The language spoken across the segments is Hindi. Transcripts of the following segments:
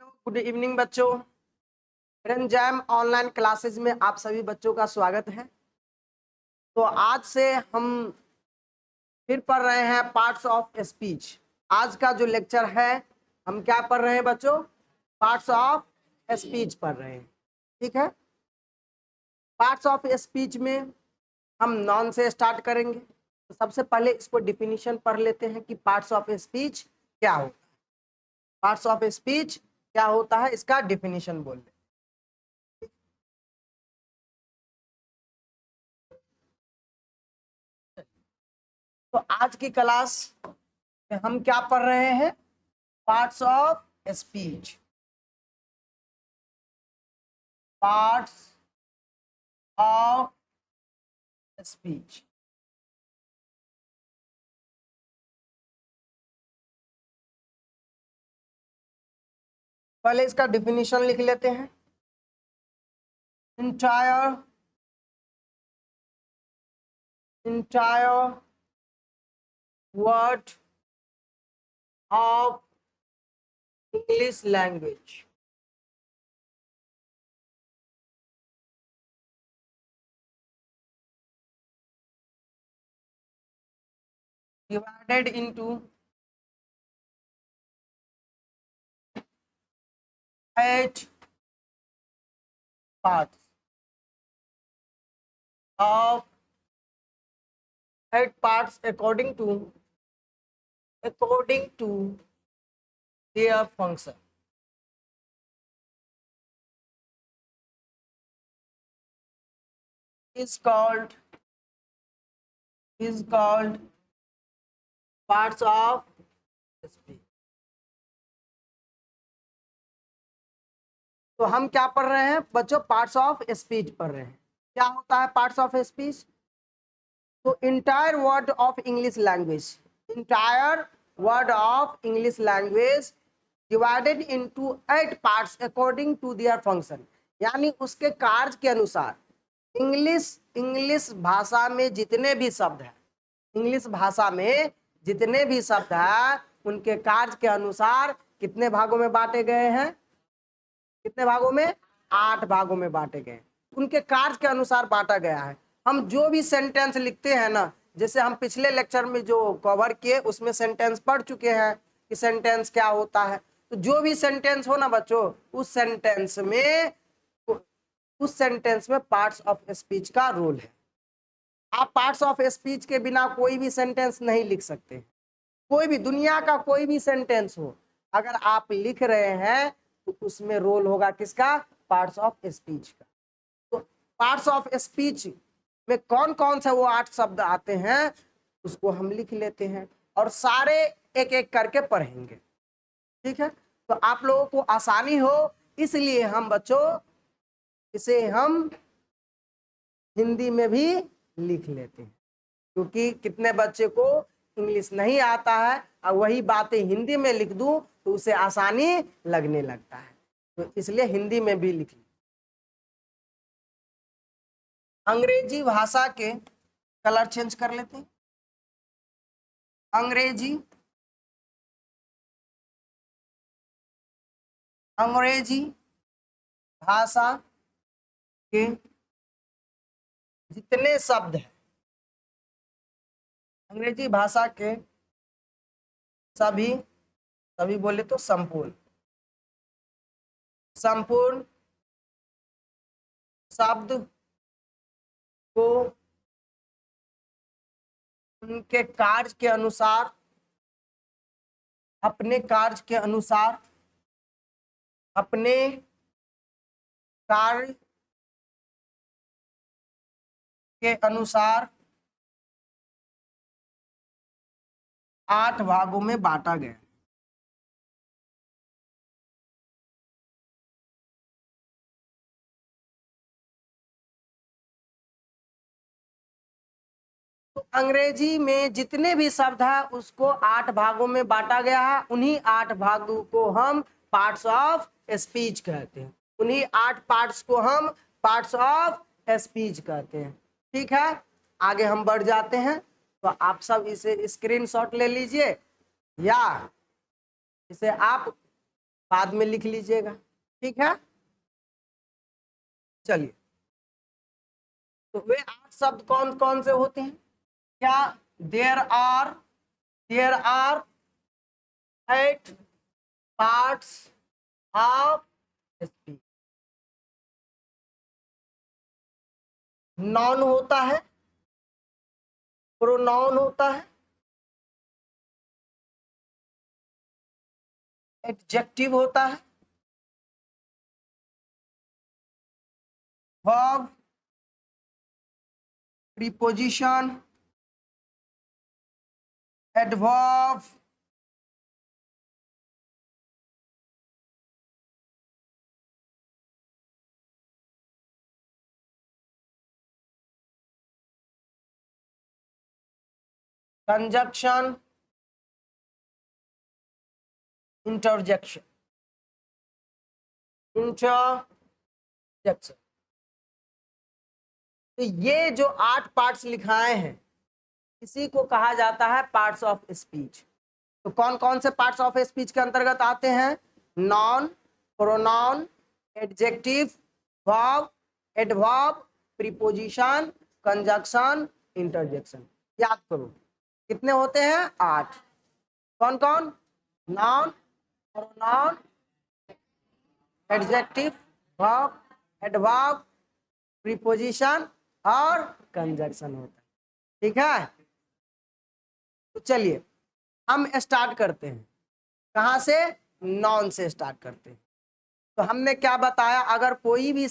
हेलो, गुड इवनिंग बच्चों। रंजैम ऑनलाइन क्लासेस में आप सभी बच्चों का स्वागत है। तो आज से हम फिर पढ़ रहे हैं पार्ट्स ऑफ स्पीच। आज का जो लेक्चर है हम क्या पढ़ रहे हैं बच्चों? पार्ट्स ऑफ स्पीच पढ़ रहे हैं। ठीक है, पार्ट्स ऑफ स्पीच में हम नॉन से स्टार्ट करेंगे। तो सबसे पहले इसको डिफिनीशन पढ़ लेते हैं कि पार्ट्स ऑफ स्पीच क्या होता है। पार्ट्स ऑफ स्पीच क्या होता है, इसका डिफिनीशन बोल लें। तो आज की क्लास में हम क्या पढ़ रहे हैं? Parts of speech. Parts of speech. पहले इसका डिफिनीशन लिख लेते हैं। entire word of English language divided into 8 parts of 8 parts according to their function. Is called parts of speech. तो हम क्या पढ़ रहे हैं बच्चों? पार्ट्स ऑफ स्पीच पढ़ रहे हैं। क्या होता है पार्ट्स ऑफ स्पीच? तो entire word of English language, entire word of English language divided into 8 parts according to their function, यानी उसके कार्य के अनुसार। इंग्लिश भाषा में जितने भी शब्द हैं, इंग्लिश भाषा में जितने भी शब्द हैं उनके कार्य के अनुसार कितने भागों में बांटे गए हैं? कितने भागों में? 8 भागों में बांटे गए। उनके कार्य के अनुसार बांटा गया है। हम जो भी सेंटेंस लिखते हैं ना, जैसे हम पिछले लेक्चर में जो कवर किए उसमें सेंटेंस पढ़ चुके हैं कि सेंटेंस क्या होता है। तो जो भी सेंटेंस हो ना बच्चों, उस सेंटेंस में पार्ट्स ऑफ स्पीच का रोल है। आप पार्ट्स ऑफ स्पीच के बिना कोई भी सेंटेंस नहीं लिख सकते। कोई भी दुनिया का कोई भी सेंटेंस हो, अगर आप लिख रहे हैं तो उसमें रोल होगा किसका? पार्ट्स ऑफ स्पीच का। तो पार्ट्स ऑफ स्पीच में कौन कौन से वो 8 शब्द आते हैं उसको हम लिख लेते हैं और सारे एक एक करके पढ़ेंगे। ठीक है, तो आप लोगों को आसानी हो इसलिए हम बच्चों इसे हम हिंदी में भी लिख लेते हैं, क्योंकि कितने बच्चे को इंग्लिश नहीं आता है और वही बातें हिंदी में लिख दूं तो उसे आसानी लगने लगता है, तो इसलिए हिंदी में भी लिख। अंग्रेजी भाषा के कलर चेंज कर लेते हैं। अंग्रेजी भाषा के जितने शब्द हैं, अंग्रेजी भाषा के सभी बोले तो संपूर्ण शब्द को उनके कार्य के अनुसार, अपने कार्य के अनुसार, अपने कार्य के अनुसार 8 भागों में बांटा गया। तो अंग्रेजी में जितने भी शब्द है उसको 8 भागों में बांटा गया है। उन्हीं 8 भागों को हम पार्ट्स ऑफ स्पीच कहते हैं। उन्हीं 8 पार्ट्स को हम पार्ट्स ऑफ स्पीच कहते हैं। ठीक है, आगे हम बढ़ जाते हैं। तो आप सब इसे स्क्रीनशॉट ले लीजिए या इसे आप बाद में लिख लीजिएगा, ठीक है। चलिए, तो वे 8 शब्द कौन कौन से होते हैं? क्या there are 8 parts of speech. Noun होता है, प्रोनाउन होता है, एडजेक्टिव होता है, verb, preposition, adverb, conjunction, interjection. Interjection, तो ये जो 8 पार्ट्स लिखाए हैं, इसी को कहा जाता है पार्ट्स ऑफ स्पीच। तो कौन कौन से पार्ट्स ऑफ स्पीच के अंतर्गत आते हैं? Non, pronoun, adjective, verb, adverb, preposition, conjunction, interjection. याद करो कितने होते हैं? 8। कौन कौन? Noun, pronoun, adjective, verb, adverb, preposition और कंजक्शन होता है, ठीक है। तो चलिए हम स्टार्ट करते हैं। कहाँ से? नॉन से स्टार्ट करते हैं। तो हमने क्या बताया, अगर कोई भी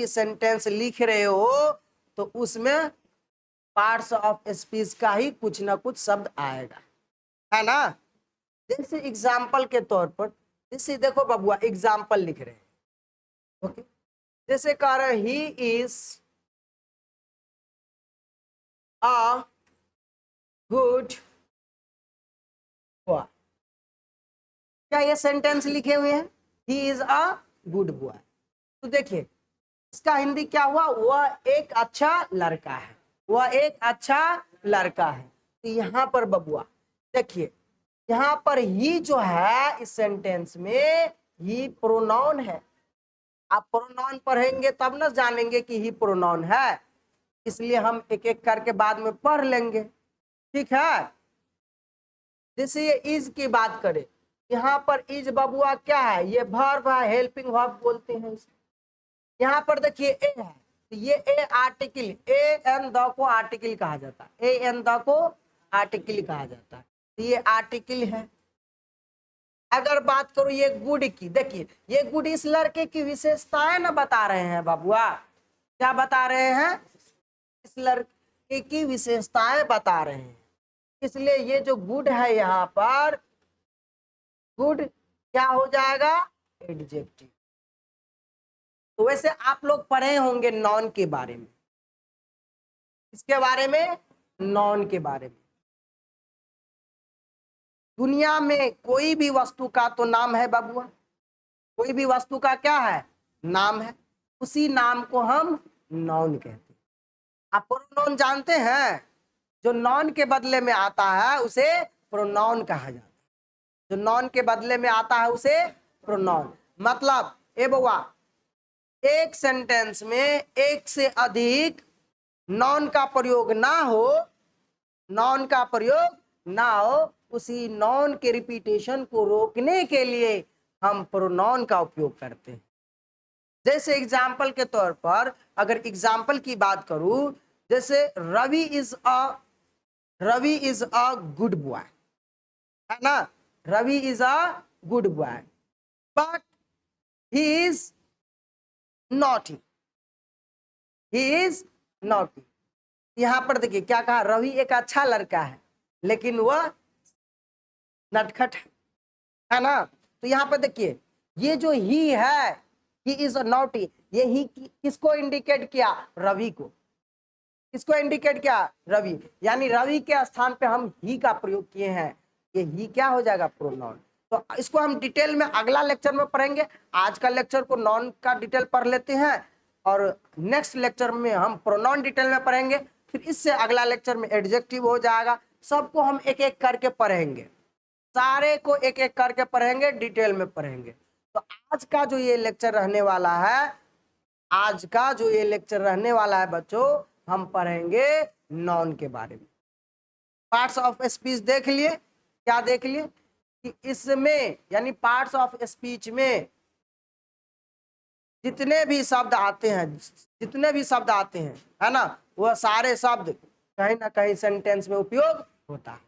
सेंटेंस लिख रहे हो तो उसमें पार्ट्स ऑफ स्पीच का ही कुछ ना कुछ शब्द आएगा, है ना। जैसे एग्जाम्पल के तौर पर, जैसे देखो बबुआ एग्जाम्पल लिख रहे हैं, ओके। जैसे कह रहे हैं he is a good boy. क्या ये सेंटेंस लिखे हुए हैं? He is a good boy. तो देखिए इसका हिंदी क्या हुआ? वह एक अच्छा लड़का है, वह एक अच्छा लड़का है। तो यहाँ पर बबुआ देखिए, यहाँ पर ही जो है इस सेंटेंस में ही प्रोनाउन है। आप प्रोनाउन पढ़ेंगे तब ना जानेंगे कि ही प्रोनाउन है, इसलिए हम एक एक करके बाद में पढ़ लेंगे, ठीक है। जैसे ये इज की बात करें, यहाँ पर इज बबुआ क्या है? ये वर्ब है, हेल्पिंग वर्ब बोलते हैं इसे। यहाँ पर देखिए ए है, तो ये ए आर्टिकल, ए एन द को आर्टिकल कहा जाता है, ए एन द को आर्टिकल कहा जाता है, तो ये आर्टिकल है। अगर बात करूं ये गुड की, देखिए ये गुड इस लड़के की विशेषताएं ना बता रहे हैं बबुआ। क्या बता रहे हैं? इस लड़के की विशेषताएं बता रहे हैं, इसलिए ये जो गुड है यहाँ पर, गुड क्या हो जाएगा? एडजेक्टिव। तो वैसे आप लोग पढ़े होंगे नॉन के बारे में, इसके बारे में, नॉन के बारे में। दुनिया में कोई भी वस्तु का तो नाम है बबुआ, कोई भी वस्तु का क्या है? नाम है, उसी नाम को हम नॉन कहते हैं। आप प्रोनाउन जानते हैं? जो नॉन के बदले में आता है उसे प्रोनाउन कहा जाता है, जो नॉन के बदले में आता है उसे प्रोनाउन। मतलब ए बउआ, एक सेंटेंस में एक से अधिक नॉन का प्रयोग ना हो, नॉन का प्रयोग ना हो, उसी नॉन के रिपीटेशन को रोकने के लिए हम प्रोनाउन का उपयोग करते हैं। जैसे एग्जाम्पल के तौर पर अगर एग्जाम्पल की बात करूं, जैसे Ravi is a good boy, है ना। Ravi is a good boy but he is naughty, he is naughty. यहां पर देखिए क्या कहा? रवि एक अच्छा लड़का है लेकिन वह नटखट है ना। तो यहाँ पर देखिए ये जो ही है, ही इज नॉटी, ये ही किसको इंडिकेट किया? रवि को। किसको इंडिकेट किया? रवि। यानी रवि के स्थान पे हम ही का प्रयोग किए हैं, ये ही क्या हो जाएगा? प्रोनाउन। तो इसको हम डिटेल में अगला लेक्चर में पढ़ेंगे। आज का लेक्चर को नॉन का डिटेल पढ़ लेते हैं और नेक्स्ट लेक्चर में हम प्रोनाउन डिटेल में पढ़ेंगे, फिर इससे अगला लेक्चर में एडजेक्टिव हो जाएगा। सबको हम एक एक करके पढ़ेंगे, सारे को एक एक करके पढ़ेंगे, डिटेल में पढ़ेंगे। तो आज का जो ये लेक्चर रहने वाला है, आज का जो ये लेक्चर रहने वाला है बच्चों, हम पढ़ेंगे नॉन के बारे में। पार्ट्स ऑफ स्पीच देख लिए, क्या देख लिए कि इसमें यानी पार्ट्स ऑफ स्पीच में जितने भी शब्द आते हैं, जितने भी शब्द आते हैं, है ना, वह सारे शब्द कहीं ना कहीं सेंटेंस में उपयोग होता है।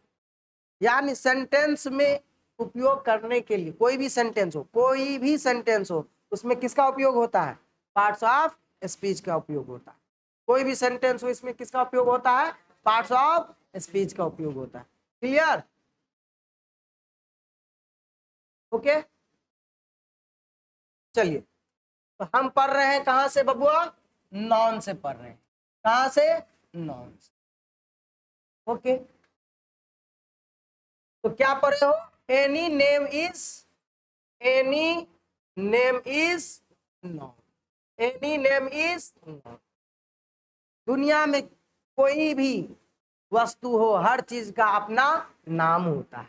यानी सेंटेंस में उपयोग करने के लिए कोई भी सेंटेंस हो, कोई भी सेंटेंस हो, उसमें किसका उपयोग होता है? पार्ट्स ऑफ स्पीच का उपयोग होता है। कोई भी सेंटेंस हो, इसमें किसका उपयोग होता है? पार्ट्स ऑफ स्पीच का उपयोग होता है। क्लियर? ओके, चलिए, तो हम पढ़ रहे हैं कहां से बबुआ? नॉन से पढ़ रहे हैं। कहां से? नॉन से। ओके, तो क्या पढ़े हो? Any name is, any name is non, any name is non. दुनिया में कोई भी वस्तु हो, हर चीज का अपना नाम होता है,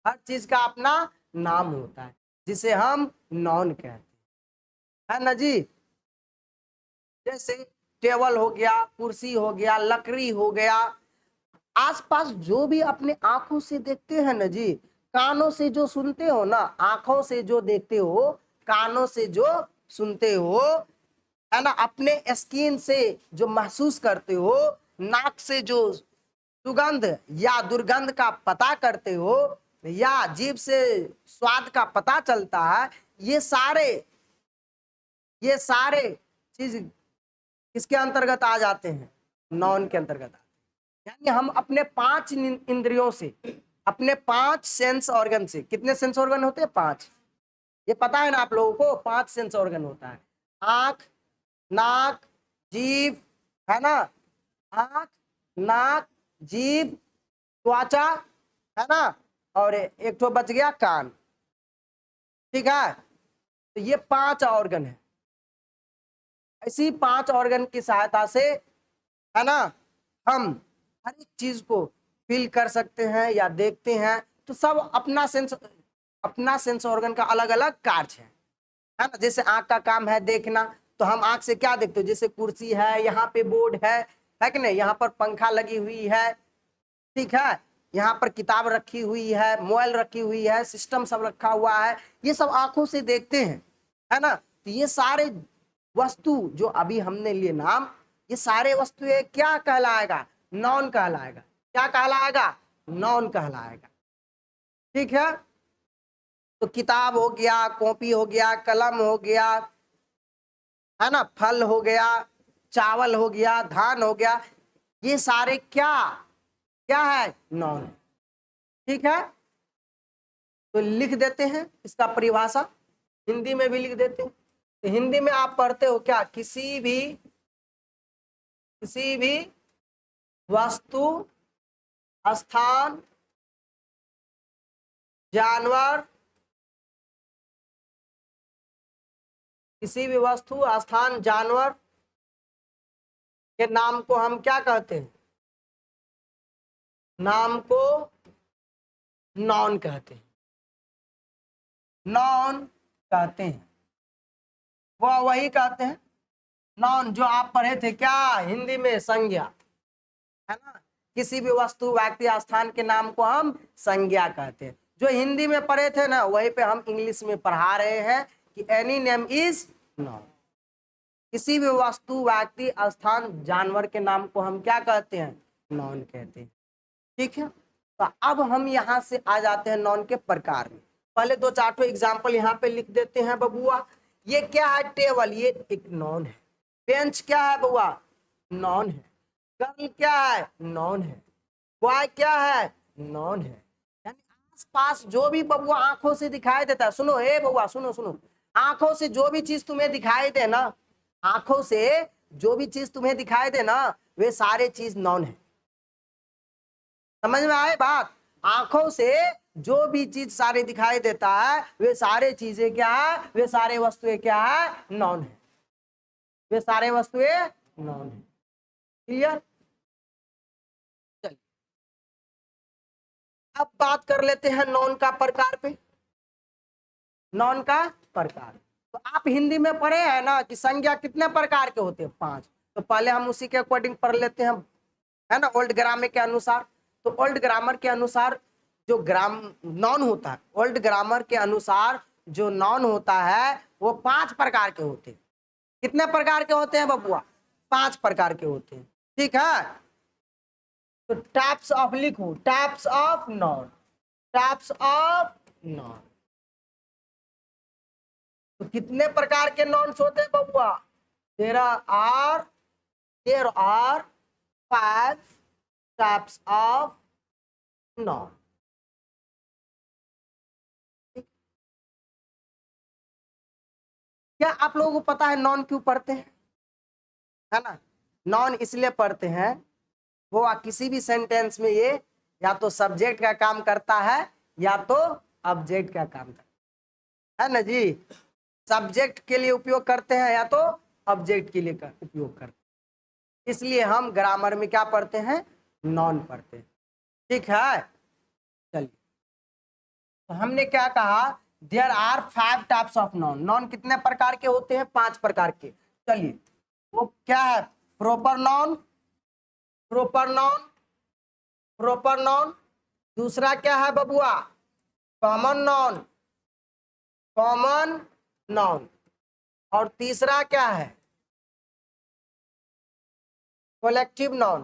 हर चीज का अपना नाम होता है, जिसे हम नॉन कहते हैं, है ना जी। जैसे टेबल हो गया, कुर्सी हो गया, लकड़ी हो गया, आसपास जो भी अपने आंखों से देखते हैं ना जी, कानों से जो सुनते हो ना, आंखों से जो देखते हो, कानों से जो सुनते हो, है ना, अपने स्किन से जो महसूस करते हो, नाक से जो सुगंध या दुर्गंध का पता करते हो, या जीभ से स्वाद का पता चलता है, ये सारे चीज किसके अंतर्गत आ जाते हैं? नॉन के अंतर्गत आते हैं। यानी हम अपने 5 इंद्रियों से, अपने 5 सेंस ऑर्गन से, कितने सेंस ऑर्गन होते हैं? 5। ये पता है ना आप लोगों को? 5 सेंस ऑर्गन होता है। आंख, नाक, जीभ, है ना, आंख, नाक, जीभ, त्वचा, है ना, और एक तो बच गया कान। ठीक है, तो ये 5 ऑर्गन है। इसी 5 ऑर्गन की सहायता से, है ना, हम हर एक चीज को फील कर सकते हैं या देखते हैं। तो सब अपना सेंस ऑर्गन का अलग अलग कार्य है ना। जैसे आंख का काम है देखना, तो हम आंख से क्या देखते हो? जैसे कुर्सी है, यहाँ पे बोर्ड है कि नहीं, यहाँ पर पंखा लगी हुई है, ठीक है, यहाँ पर किताब रखी हुई है, मोबाइल रखी हुई है, सिस्टम सब रखा हुआ है, ये सब आंखों से देखते हैं, है ना। तो ये सारे वस्तु जो अभी हमने लिए नाम, ये सारे वस्तुएं क्या कहलाएगा? नॉन कहलाएगा। क्या कहलाएगा? नॉन कहलाएगा। ठीक है, तो किताब हो गया, कॉपी हो गया, कलम हो गया, है ना, फल हो गया, चावल हो गया, धान हो गया, ये सारे क्या क्या है? नॉन। ठीक है, तो लिख देते हैं इसका परिभाषा, हिंदी में भी लिख देते हैं। तो हिंदी में आप पढ़ते हो क्या? किसी भी वस्तु, स्थान, जानवर, किसी भी वस्तु, स्थान, जानवर के नाम को हम क्या कहते हैं? नाम को नॉन कहते हैं। नॉन कहते हैं, वह वही कहते हैं नॉन जो आप पढ़े थे क्या हिंदी में? संज्ञा, है ना। किसी भी वस्तु, व्यक्ति, स्थान के नाम को हम संज्ञा कहते हैं। जो हिंदी में पढ़े थे ना, वही पे हम इंग्लिश में पढ़ा रहे हैं कि एनी नेम इज नॉन। किसी भी वस्तु, व्यक्ति, स्थान, जानवर के नाम को हम क्या कहते हैं? नॉन कहते हैं। ठीक है, तो अब हम यहाँ से आ जाते हैं नॉन के प्रकार में। पहले 2-4 एग्जाम्पल यहाँ पे लिख देते हैं बबुआ। ये क्या है? टेबल, ये एक नॉन है। बेंच क्या है बबुआ? नॉन है। गर्ल क्या है? नॉन है। बॉय क्या है? नॉन है। यानी आसपास जो भी बबुआ आंखों से दिखाई देता है, सुनो हे बबुआ, सुनो सुनो, आंखों से जो भी चीज तुम्हें दिखाई दे ना, आंखों से जो भी चीज तुम्हें दिखाई दे ना, वे सारे चीज नॉन है। समझ में आए बात? आंखों से जो भी चीज सारे दिखाई देता है, वे सारे चीजें क्या है? वे सारे वस्तुएं क्या है? नॉन है। वे सारे वस्तुएं नॉन है। क्लियर? चलिए, अब बात कर लेते हैं नॉन का प्रकार पे। नॉन का प्रकार, तो आप हिंदी में पढ़े हैं ना कि संज्ञा कितने प्रकार के होते हैं, 5। तो पहले हम उसी के अकॉर्डिंग पढ़ लेते हैं, है ना, ओल्ड ग्रामर के अनुसार। तो ओल्ड ग्रामर के अनुसार जो नॉन होता है, ओल्ड ग्रामर के अनुसार जो नॉन होता है वो 5 प्रकार के होते हैं। कितने प्रकार के होते हैं बबुआ? 5 प्रकार के होते हैं, ठीक है। तो टाइप्स ऑफ लिखो, types of noun, types of noun. तो कितने प्रकार के नॉन्स होते हैं बबुआ? There are 5 types of noun. क्या आप लोगों को पता है नॉन क्यों पढ़ते हैं? है ना, नॉन इसलिए पढ़ते हैं, वो किसी भी सेंटेंस में ये या तो सब्जेक्ट का काम करता है या तो ऑब्जेक्ट का काम करता है ना जी। सब्जेक्ट के लिए उपयोग करते हैं या तो ऑब्जेक्ट के लिए उपयोग करते हैं। इसलिए हम ग्रामर में क्या पढ़ते हैं? नॉन पढ़ते हैं, ठीक है। चलिए, तो हमने क्या कहा, there are 5 types of noun. Noun कितने प्रकार के होते हैं? 5 प्रकार के। चलिए, वो क्या है? Proper noun, proper noun, proper noun. दूसरा क्या है बबुआ? Common noun, common noun. और तीसरा क्या है? Collective non.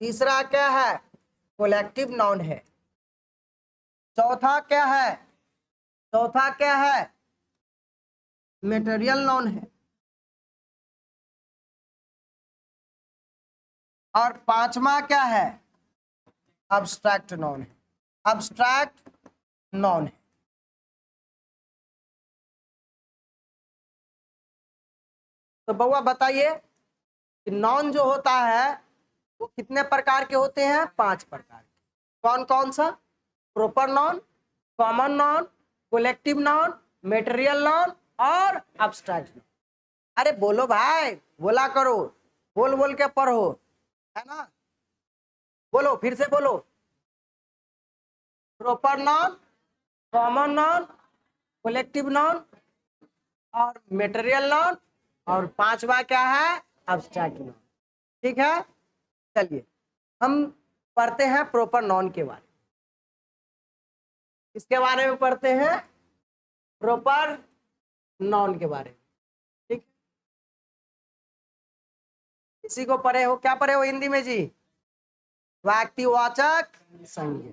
तीसरा क्या है? कोलेक्टिव नॉन है। चौथा क्या है? चौथा क्या है? मटेरियल नॉन है। और पांचवा क्या है? अब्स्ट्रैक्ट नॉन है। अब्स्ट्रैक्ट नॉन है। तो बउआ बताइए कि नॉन जो होता है वो कितने प्रकार के होते हैं? 5 प्रकार के। कौन कौन सा? Proper noun, common noun, collective non, material non और अब्स्ट्रैक्ट नॉन। अरे बोलो भाई, बोला करो, बोल बोल के पढ़ो, है ना। बोलो, फिर से बोलो। Proper noun, common noun, collective non और मटेरियल नॉन, और पांचवा क्या है? अब्स्ट्रैक्ट नॉन, ठीक है। चलिए, हम पढ़ते हैं प्रॉपर नॉन के बारे में। इसके बारे में पढ़ते हैं, प्रॉपर नॉन के बारे में, ठीक। इसी को पढ़े हो, क्या पढ़े हो हिंदी में जी? व्यक्तिवाचक संज्ञा।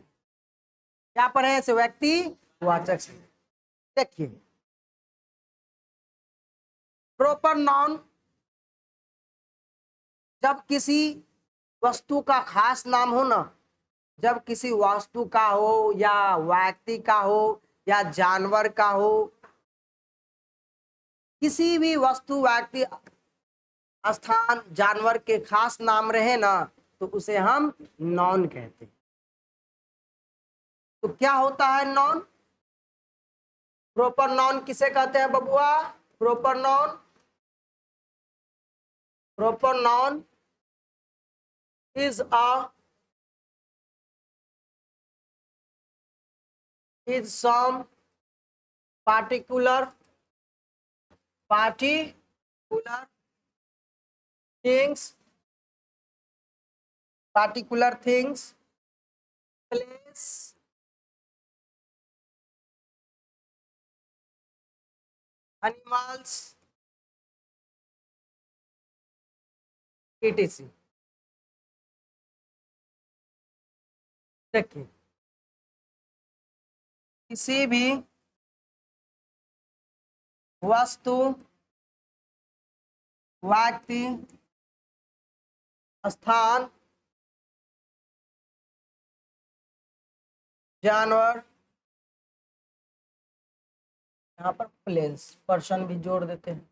क्या पढ़े हैं? व्यक्तिवाचक संज्ञा। देखिए, प्रॉपर नाउन जब किसी वस्तु का खास नाम हो ना, जब किसी वस्तु का हो या व्यक्ति का हो या जानवर का हो, किसी भी वस्तु, व्यक्ति, स्थान, जानवर के खास नाम रहे ना, तो उसे हम नॉन कहते हैं। तो क्या होता है नॉन? प्रॉपर नॉन किसे कहते हैं बबुआ? Proper noun, proper noun is some particular things, place, animals, etc. देखिए, किसी भी वस्तु, व्यक्ति, स्थान, जानवर, यहाँ पर प्लेस, पर्सन भी जोड़ देते हैं,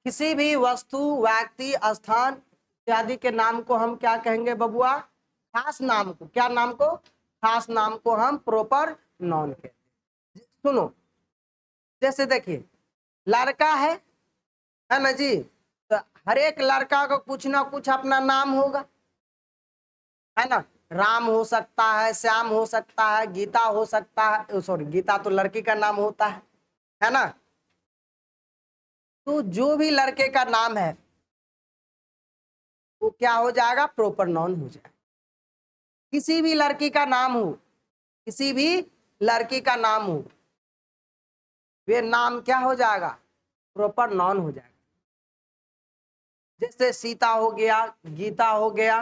किसी भी वस्तु, व्यक्ति, स्थान इत्यादि के नाम को हम क्या कहेंगे बबुआ? खास नाम को। क्या नाम को? खास नाम को हम प्रॉपर नाउन कहते हैं। सुनो, जैसे देखिए लड़का है ना जी, तो हर एक लड़का को कुछ ना कुछ अपना नाम होगा, है ना। राम हो सकता है, श्याम हो सकता है, गीता हो सकता है, सॉरी गीता तो लड़की का नाम होता है ना। तो जो भी लड़के का नाम है वो क्या हो जाएगा? प्रॉपर नाउन हो जाएगा। किसी भी लड़की का नाम हो, किसी भी लड़की का नाम हो, वे नाम क्या हो जाएगा? प्रॉपर नाउन हो जाएगा। जैसे सीता हो गया, गीता हो गया,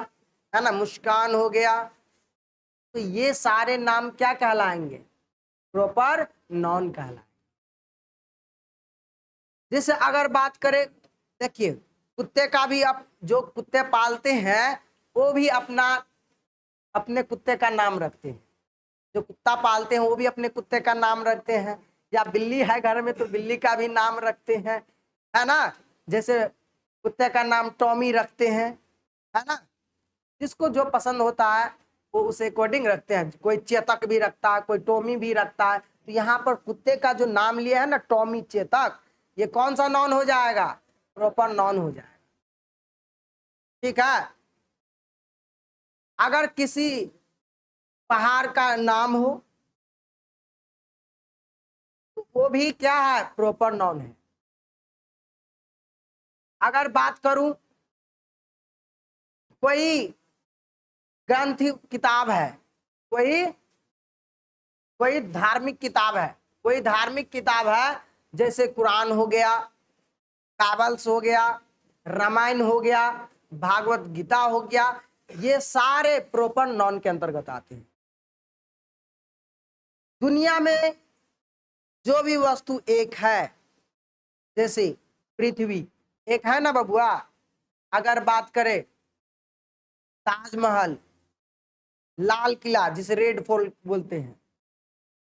है ना, मुस्कान हो गया, तो ये सारे नाम क्या कहलाएंगे? प्रॉपर नाउन कहलाएंगे। जैसे अगर बात करें, देखिए कुत्ते का भी, अब जो कुत्ते पालते हैं वो भी अपने कुत्ते का नाम रखते हैं। जो कुत्ता पालते हैं वो भी अपने कुत्ते का नाम रखते हैं, या बिल्ली है घर में तो बिल्ली का भी नाम रखते हैं, है ना। जैसे कुत्ते का नाम टॉमी रखते हैं, है ना। जिसको जो पसंद होता है वो उस अकॉर्डिंग रखते हैं। कोई चेतक भी रखता है, कोई टॉमी भी रखता है। तो यहाँ पर कुत्ते का जो नाम लिया है ना, टॉमी, चेतक, ये कौन सा नॉन हो जाएगा? प्रॉपर नॉन हो जाएगा। ठीक है। अगर किसी पहाड़ का नाम हो तो वो भी क्या है? प्रॉपर नॉन है। अगर बात करूं, कोई ग्रंथ किताब है, कोई कोई धार्मिक किताब है, कोई धार्मिक किताब है, जैसे कुरान हो गया, काबल्स हो गया, रामायण हो गया, भागवत गीता हो गया, ये सारे प्रॉपर नॉन के अंतर्गत आते हैं। दुनिया में जो भी वस्तु एक है, जैसे पृथ्वी एक है ना बबुआ। अगर बात करें ताजमहल, लाल किला जिसे रेड फोर्ट बोलते हैं,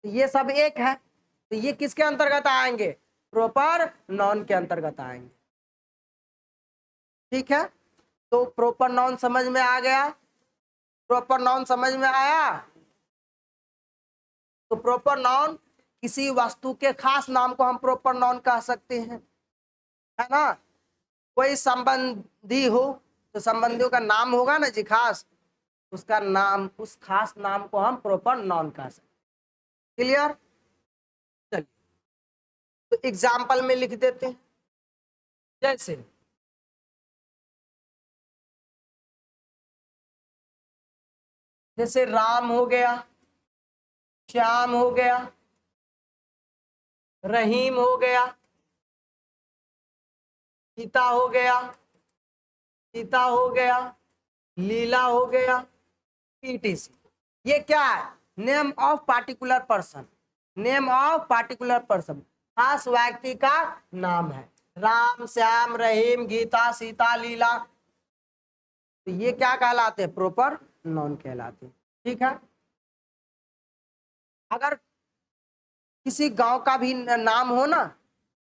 तो ये सब एक है, तो ये किसके अंतर्गत आएंगे? प्रॉपर नॉन के अंतर्गत आएंगे। ठीक है, तो प्रॉपर नाउन समझ में आ गया? प्रॉपर नाउन समझ में आया? तो प्रॉपर नाउन, किसी वस्तु के खास नाम को हम प्रॉपर नाउन कह सकते हैं, है ना। कोई संबंधी हो तो संबंधियों का नाम होगा ना जी खास, उसका नाम, उस खास नाम को हम प्रॉपर नाउन कह सकते हैं। क्लियर? चलिए, तो एग्जाम्पल में लिख देते हैं। जैसे जैसे राम हो गया, श्याम हो गया, रहीम हो गया, सीता हो गया, सीता हो गया, लीला हो गया, पीटीसी। ये क्या है? Name of particular person. Name of particular person, खास व्यक्ति का नाम है। राम, श्याम, रहीम, गीता, सीता, लीला, तो ये क्या कहलाते हैं? प्रॉपर नाउन कहलाते हैं। ठीक है। अगर किसी गांव का भी नाम हो ना,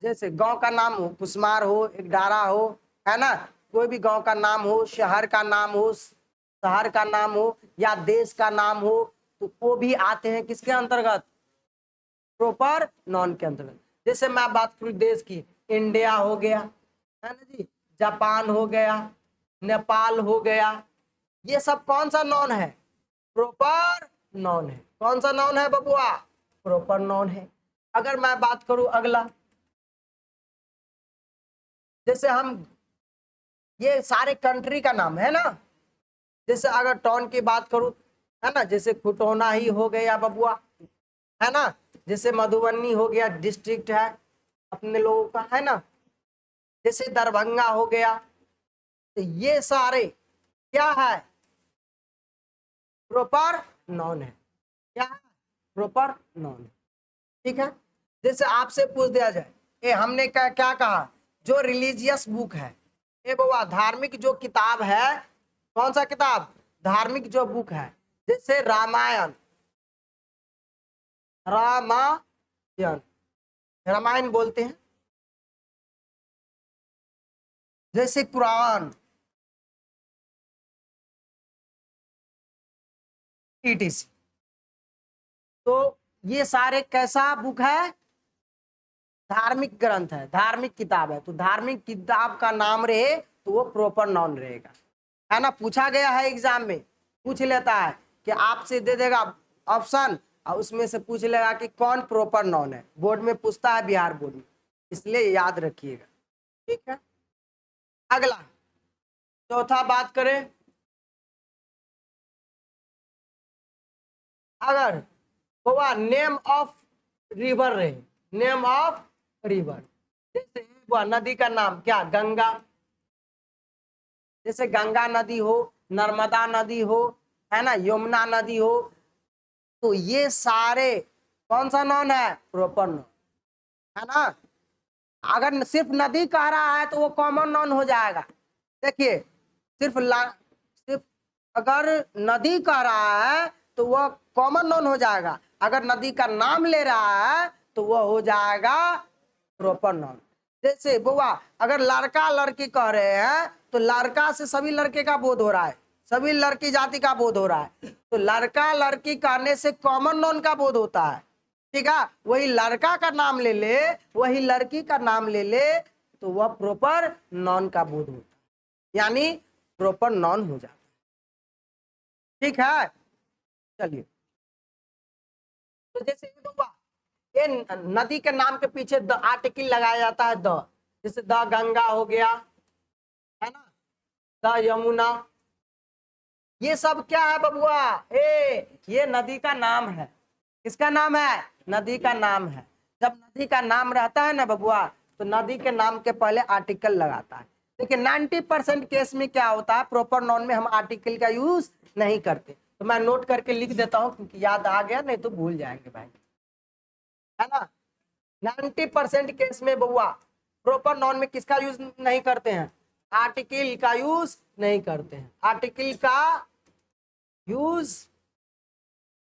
जैसे गांव का नाम हो, कुसमार हो, इकडारा हो, है ना, कोई भी गांव का नाम हो, शहर का नाम हो, शहर का नाम हो, या देश का नाम हो, तो वो भी आते हैं किसके अंतर्गत? प्रॉपर नॉन के अंतर्गत। जैसे मैं बात करूं देश की, इंडिया हो गया, है ना जी, जापान हो गया, नेपाल हो गया, ये सब कौन सा नॉन है? प्रॉपर नॉन है। कौन सा नॉन है बबुआ? प्रॉपर नॉन है। अगर मैं बात करूं अगला, जैसे हम, ये सारे कंट्री का नाम है ना। जैसे अगर टाउन की बात करूं, है ना, जैसे खुटौना ही हो गया बबुआ, है ना। जैसे मधुबनी हो गया, डिस्ट्रिक्ट है अपने लोगों का, है ना। जैसे दरभंगा हो गया, तो ये सारे क्या है? प्रॉपर नॉन है। क्या है? प्रॉपर नॉन है। ठीक है। जैसे आपसे पूछ दिया जाए, ये हमने क्या कहा? जो रिलीजियस बुक है, ये बाबा धार्मिक जो किताब है, कौन सा किताब? धार्मिक जो बुक है, जैसे रामायण, रामायण, रामायण बोलते हैं, जैसे कुरान, ETC। तो ये सारे कैसा बुक है? धार्मिक ग्रंथ है, धार्मिक किताब है। तो धार्मिक किताब का नाम रहे तो वो प्रॉपर नाउन रहेगा, है ना। पूछा गया है एग्जाम में, पूछ लेता है कि आपसे दे देगा ऑप्शन और उसमें से पूछ लेगा कि कौन प्रॉपर नाउन है। बोर्ड में पूछता है, बिहार बोर्ड में, इसलिए याद रखिएगा। ठीक है, अगला चौथा बात करें, अगर हुआ नेम ऑफ रिवर रहे, नेम ऑफ रिवर, जैसे वह नदी का नाम क्या, गंगा, जैसे गंगा नदी हो, नर्मदा नदी हो, है ना, यमुना नदी हो, तो ये सारे कौन सा नाउन है? प्रॉपर नाउन, है ना। अगर सिर्फ नदी कह रहा है तो वो कॉमन नाउन हो जाएगा। देखिए, सिर्फ अगर नदी कह रहा है तो वह कॉमन नाउन हो जाएगा। अगर नदी का नाम ले रहा है तो वह हो जाएगा प्रॉपर नाउन। जैसे बुआ, अगर लड़का लड़की कह रहे हैं तो लड़का से सभी लड़के का बोध हो रहा है, सभी लड़की जाति का बोध हो रहा है, तो लड़का लड़की कहने से कॉमन नाउन का बोध होता है। ठीक है, वही लड़का का नाम ले ले, वही लड़की का नाम ले ले, तो वह प्रॉपर नाउन का बोध होता है, यानी प्रॉपर नाउन हो जाता है। ठीक है, चलिए। तो जैसे ये हुआ, ये नदी के नाम के पीछे द आर्टिकल लगाया जाता है, द, जैसे द गंगा हो गया, है ना, द यमुना, ये सब क्या है बबुआ? ये नदी का नाम है। किसका नाम है? नदी का नाम है। जब नदी का नाम रहता है ना बबुआ, तो नदी के नाम के पहले आर्टिकल लगाता है। देखिए 90% केस में क्या होता है, प्रॉपर नाउन में हम आर्टिकल का यूज नहीं करते। तो मैं नोट करके लिख देता हूँ क्योंकि याद आ गया, नहीं तो भूल जाएंगे भाई, है ना। 90% केस में बबुआ प्रॉपर नाउन में किसका यूज नहीं करते हैं? आर्टिकल का यूज नहीं करते हैं। आर्टिकल का यूज,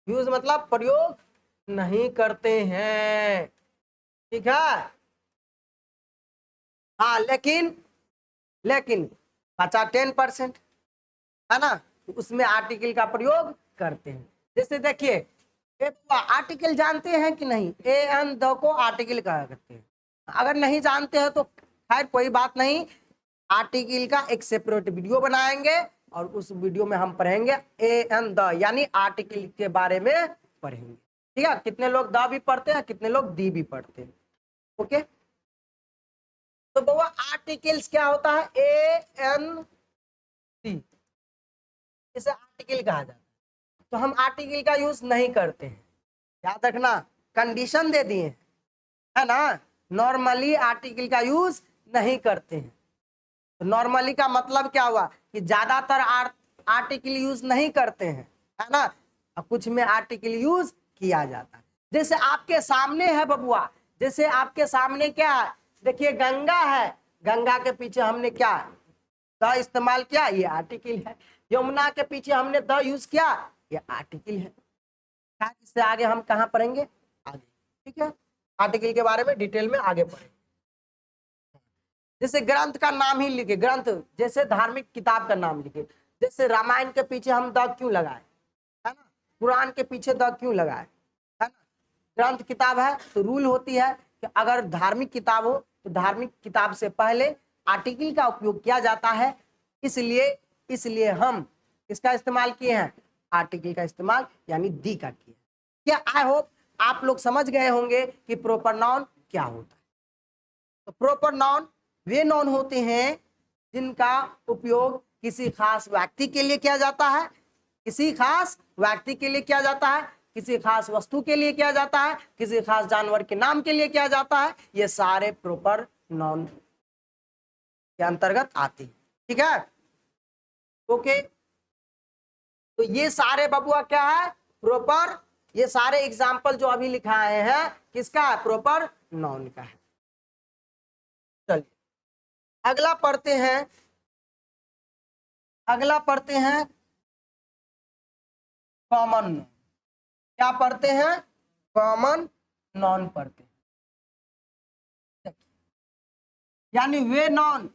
यूज मतलब प्रयोग नहीं करते हैं। ठीक है, हाँ, लेकिन लेकिन बचा 10%, है ना, तो उसमें आर्टिकल का प्रयोग करते हैं। जैसे देखिए, आर्टिकल जानते हैं कि नहीं? ए एन द को आर्टिकल कहा करते हैं। अगर नहीं जानते हैं तो खैर कोई बात नहीं, आर्टिकल का एक सेपरेट वीडियो बनाएंगे और उस वीडियो में हम पढ़ेंगे ए एन द, यानी आर्टिकल के बारे में पढ़ेंगे। ठीक है, कितने लोग द भी पढ़ते हैं, कितने लोग दी भी पढ़ते हैं। ओके, तो बाबा आर्टिकल्स क्या होता है? ए एन सी, इसे आर्टिकल कहा जाता है। तो हम आर्टिकल का यूज नहीं करते हैं, याद रखना, कंडीशन दे दिए, है ना। नॉर्मली आर्टिकल का यूज नहीं करते हैं। तो नॉर्मली का मतलब क्या हुआ कि ज्यादातर आर्टिकल यूज नहीं करते हैं, है ना। और कुछ में आर्टिकल यूज किया जाता है। जैसे आपके सामने है बबुआ, जैसे आपके सामने क्या है, देखिए गंगा है, गंगा के पीछे हमने क्या द इस्तेमाल किया, ये आर्टिकल है। यमुना के पीछे हमने द यूज किया, ये आर्टिकल है। इससे आगे हम कहाँ पढ़ेंगे? आगे। ठीक है, आर्टिकल के बारे में डिटेल में आगे पढ़ेंगे। जैसे ग्रंथ का नाम ही लिखे, ग्रंथ जैसे धार्मिक किताब का नाम लिखे, जैसे रामायण के पीछे हम द क्यों लगाए, है ना, कुरान के पीछे द क्यों लगाए, है ना। ग्रंथ किताब है तो रूल होती है कि अगर धार्मिक किताब हो तो धार्मिक किताब से पहले आर्टिकल का उपयोग किया जाता है। इसलिए इसलिए हम इसका इस्तेमाल किए हैं, आर्टिकल का इस्तेमाल, यानी दी का किया। क्या आई होप आप लोग समझ गए होंगे कि प्रॉपर नाउन क्या होता है। तो प्रॉपर नाउन वे नाउन होते हैं जिनका उपयोग किसी खास व्यक्ति के लिए किया जाता है, किसी खास व्यक्ति के लिए किया जाता है, किसी खास वस्तु के लिए किया जाता है, किसी खास जानवर के नाम के लिए किया जाता है। ये सारे प्रॉपर नाउन के अंतर्गत आते हैं। ठीक है, ओके। तो ये सारे बबुआ क्या है? प्रॉपर, ये सारे एग्जाम्पल जो अभी लिखाए हैं किसका है? प्रॉपर नाउन का है। चलिए अगला पढ़ते हैं, अगला पढ़ते हैं कॉमन नाउन। क्या पढ़ते हैं? कॉमन नाउन पढ़ते हैं, यानी वे नाउन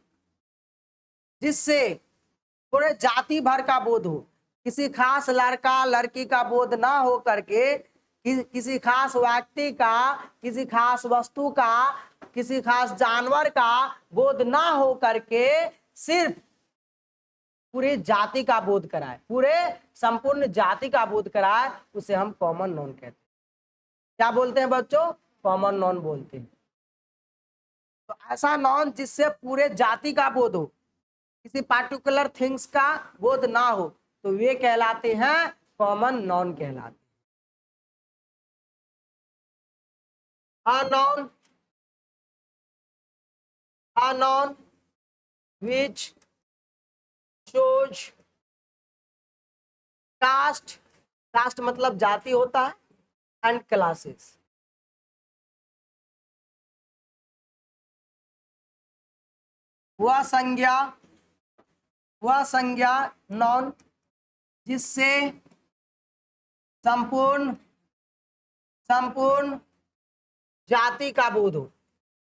जिससे पूरे जाति भर का बोध हो, किसी खास लड़का लड़की का बोध ना हो करके किसी खास व्यक्ति का, किसी खास वस्तु का, किसी खास जानवर का बोध ना हो करके सिर्फ पूरी जाति का बोध कराए, पूरे संपूर्ण जाति का बोध कराए, उसे हम कॉमन नॉन कहते हैं। क्या बोलते हैं बच्चों? कॉमन नॉन बोलते हैं। तो ऐसा नॉन जिससे पूरे जाति का बोध हो, किसी पार्टिकुलर थिंग्स का बोध ना हो, तो वे कहलाते हैं कॉमन नॉन कहलाते हैं। A noun which shows caste, caste मतलब जाति होता है, एंड क्लासेस। वह संज्ञा नॉन जिससे संपूर्ण जाति का बोध हो,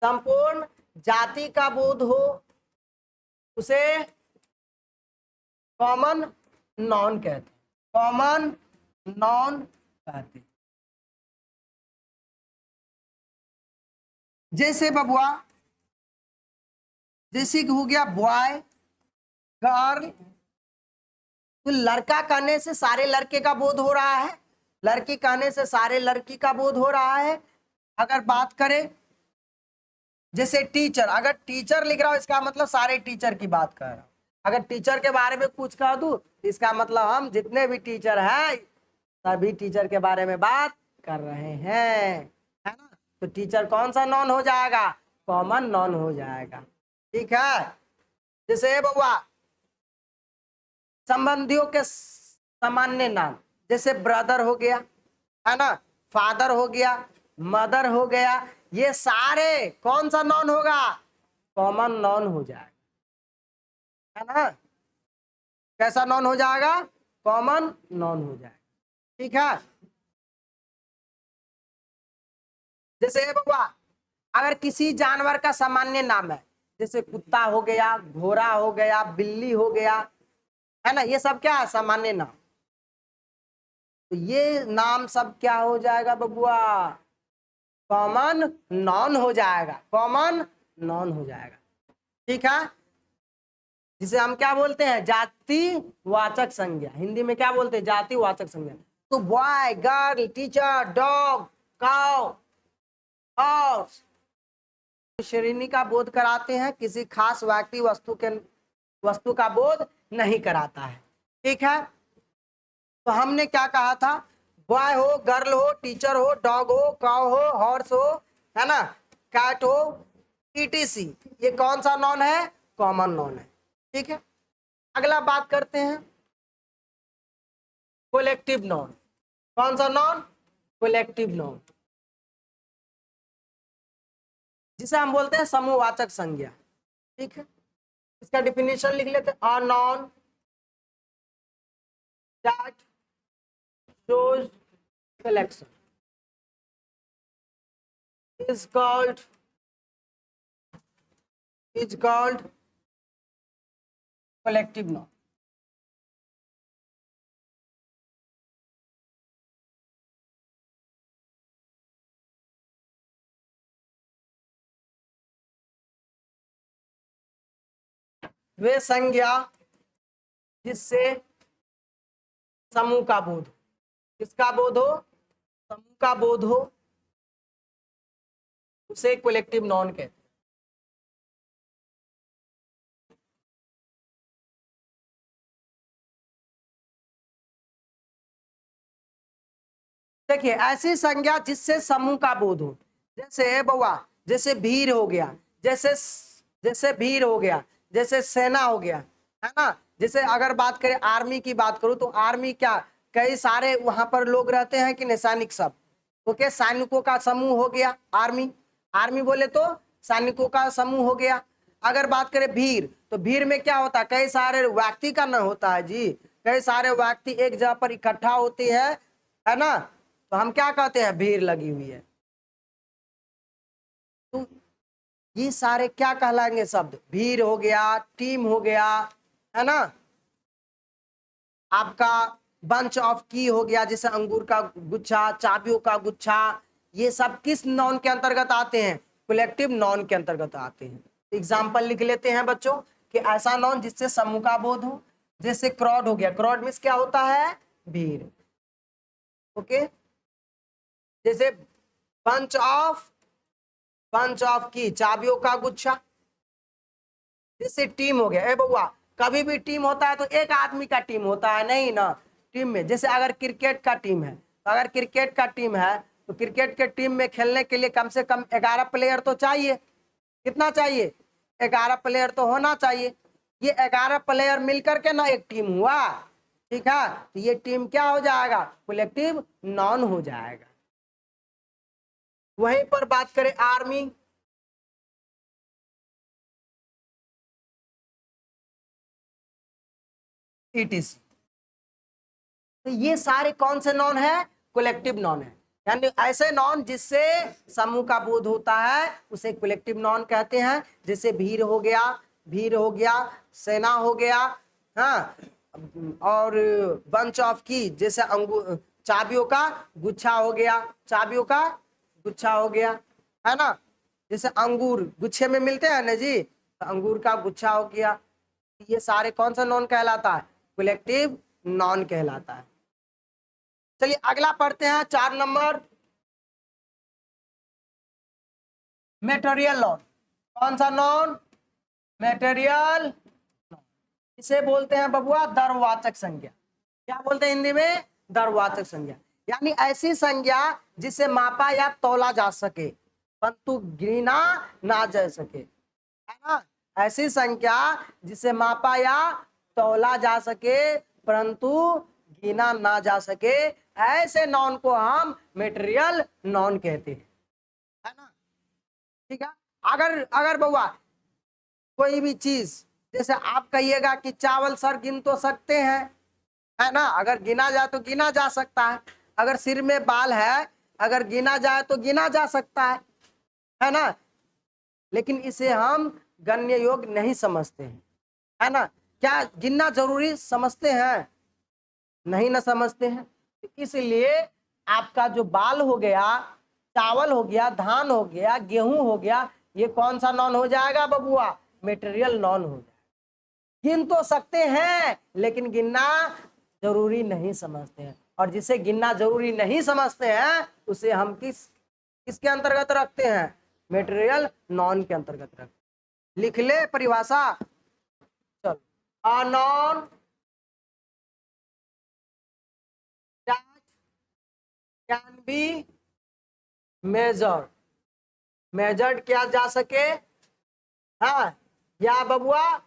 संपूर्ण जाति का बोध हो, उसे कॉमन नॉन कहते हैं, कॉमन नॉन कहते हैं। जैसे बबुआ, जैसे कि हो गया बॉय, गर्ल, तो लड़का कहने से सारे लड़के का बोध हो रहा है, लड़की कहने से सारे लड़की का बोध हो रहा है। अगर बात करें जैसे टीचर, अगर टीचर लिख रहा हूं इसका मतलब सारे टीचर की बात कर रहा हूं। अगर टीचर के बारे में कुछ कह दूं इसका मतलब हम जितने भी टीचर हैं सभी टीचर के बारे में बात कर रहे हैं, है ना? तो टीचर कौन सा नॉन हो जाएगा? कॉमन नॉन हो जाएगा। ठीक है। जैसे बउआ संबंधियों के सामान्य नाम, जैसे ब्रदर हो गया, है ना, फादर हो गया, मदर हो गया, ये सारे कौन सा नॉन होगा? कॉमन नॉन हो जाएगा, है ना? कैसा नॉन हो जाएगा? कॉमन नॉन हो जाएगा। ठीक है। जैसे बउआ अगर किसी जानवर का सामान्य नाम है, जैसे कुत्ता हो गया, घोड़ा हो गया, बिल्ली हो गया, है ना, ये सब क्या है? सामान्य नाम। तो ये नाम सब क्या हो जाएगा बबुआ? कॉमन नॉन हो जाएगा, कॉमन नॉन हो जाएगा। ठीक है। जिसे हम क्या बोलते हैं? जातिवाचक संज्ञा। हिंदी में क्या बोलते हैं? जातिवाचक संज्ञा। तो boy, girl, teacher, dog, cow और श्रेणी का बोध कराते हैं, किसी खास व्यक्ति वस्तु का बोध नहीं कराता है। ठीक है। तो हमने क्या कहा था? बॉय हो, गर्ल हो, टीचर हो, डॉग हो, काउ हो, हॉर्स हो, है ना, कैट हो, ईटीसी, ये कौन सा नॉन है? कॉमन नॉन है। ठीक है। अगला बात करते हैं कोलेक्टिव नॉन। कौन सा नॉन? कोलेक्टिव नॉन, जिसे हम बोलते हैं समूहवाचक संज्ञा। ठीक है। इसका डिफिनेशन लिख लेते हैं। A non that shows collection is called collective noun। वे संज्ञा जिससे समूह का बोध, किसका बोध हो? समूह का बोध हो, उसे कलेक्टिव नॉन कहते हैं। देखिए ऐसी संज्ञा जिससे समूह का बोध हो, जैसे बउआ जैसे भीड़ हो गया, जैसे भीड़ हो गया, जैसे सेना हो गया, है ना। जैसे अगर बात करें आर्मी की बात करूं तो आर्मी क्या, कई सारे वहां पर लोग रहते हैं कि नहीं, सैनिक सब। ओके, सैनिकों का समूह हो गया आर्मी। आर्मी बोले तो सैनिकों का समूह हो गया। अगर बात करें भीड़, तो भीड़ में क्या होता है? कई सारे व्यक्ति का न होता है जी, कई सारे व्यक्ति एक जगह पर इकट्ठा होते हैं, है ना, तो हम क्या कहते हैं? भीड़ लगी हुई है। तो ये सारे क्या कहलाएंगे शब्द? भीड़ हो गया, टीम हो गया, है ना, आपका बंच ऑफ की हो गया, जैसे अंगूर का गुच्छा, चाबियों का गुच्छा, ये सब किस नॉन के अंतर्गत आते हैं? कलेक्टिव नॉन के अंतर्गत आते हैं। एग्जाम्पल लिख लेते हैं बच्चों कि ऐसा नॉन जिससे समूह का बोध हो, जैसे क्राउड हो गया, क्राउड मीन्स क्या होता है? भीड़। ओके, जैसे बंच ऑफ की, चाबियों का गुच्छा। जैसे टीम हो गया, ए बउआ, कभी भी टीम होता है तो एक आदमी का टीम होता है नहीं ना, टीम में। जैसे अगर क्रिकेट का टीम है, तो अगर क्रिकेट का टीम है तो क्रिकेट के टीम में खेलने के लिए कम से कम 11 प्लेयर तो चाहिए। कितना चाहिए? 11 प्लेयर तो होना चाहिए। ये 11 प्लेयर मिलकर के ना एक टीम हुआ, ठीक है, तो ये टीम क्या हो जाएगा? कलेक्टिव नॉन हो जाएगा। वहीं पर बात करें आर्मी, ईटीसी, तो ये सारे कौन से नॉन है? कलेक्टिव नॉन है। यानी ऐसे नॉन जिससे समूह का बोध होता है उसे कलेक्टिव नॉन कहते हैं। जैसे भीड़ हो गया, सेना हो गया, हाँ, और बंच ऑफ की, जैसे अंगूर, चाबियों का गुच्छा हो गया, चाबियों का गुच्छा हो गया, है ना, जैसे अंगूर गुच्छे में मिलते हैं ना जी, तो अंगूर का गुच्छा हो गया। ये सारे कौन सा नॉन कहलाता है? कलेक्टिव नॉन कहलाता है। चलिए अगला पढ़ते हैं, 4 नंबर, मेटेरियल नॉन। कौन सा नॉन? मेटेरियल। इसे बोलते हैं बबुआ दरवाचक संज्ञा। क्या बोलते हैं हिंदी में? दरवाचक संज्ञा। यानी ऐसी संज्ञा जिसे मापा या तौला जा सके परंतु गिना ना जा सके, है ना, ऐसी संख्या जिसे मापा या तौला जा सके परंतु गिना ना जा सके, ऐसे नॉन को हम मेटेरियल नॉन कहते हैं, है ना। ठीक है, अगर अगर बउआ कोई भी चीज, जैसे आप कहिएगा कि चावल सर गिन तो सकते हैं, है ना, अगर गिना जाए तो गिना जा सकता है। अगर सिर में बाल है, अगर गिना जाए तो गिना जा सकता है ना, लेकिन इसे हम गण्य योग नहीं समझते हैं, है ना। क्या गिनना जरूरी समझते हैं? नहीं ना समझते हैं। तो इसलिए आपका जो बाल हो गया, चावल हो गया, धान हो गया, गेहूं हो गया, ये कौन सा नॉन हो जाएगा बबुआ? मेटेरियल नॉन हो जाएगा। गिन तो सकते हैं लेकिन गिनना जरूरी नहीं समझते हैं, और जिसे गिनना जरूरी नहीं समझते हैं उसे हम किसके अंतर्गत रखते हैं? मेटेरियल नॉन के अंतर्गत रखते हैं। लिख ले परिभाषा, चलो, a non can be measured, measured किया जा सके, हाँ, या बबुआ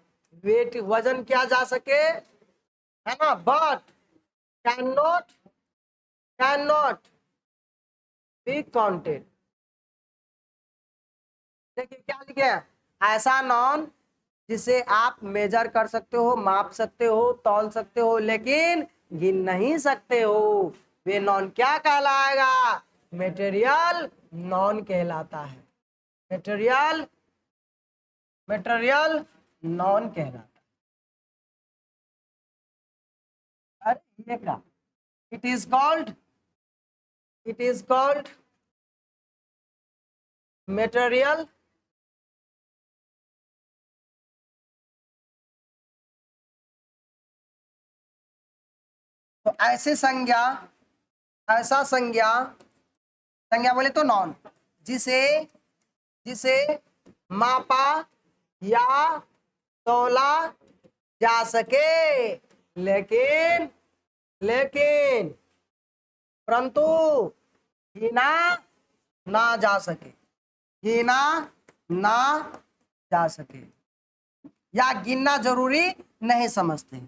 वेट वजन किया जा सके, है ना, but can not be counted. देखिए क्या लिखे हैं? ऐसा नॉन जिसे आप मेजर कर सकते हो, माप सकते हो, तौल सकते हो, लेकिन गिन नहीं सकते हो, वे नॉन क्या कहलाएगा? मेटेरियल नॉन कहलाता है। मेटेरियल मेटेरियल नॉन कहलाता है। अरे ये क्या? इट इज कॉल्ड मेटेरियल तो ऐसे संज्ञा, ऐसा संज्ञा, संज्ञा बोले तो नॉन, जिसे जिसे मापा या तौला जा सके लेकिन लेकिन परंतु गिना ना जा सके, गिना ना जा सके, या गिनना जरूरी नहीं समझते,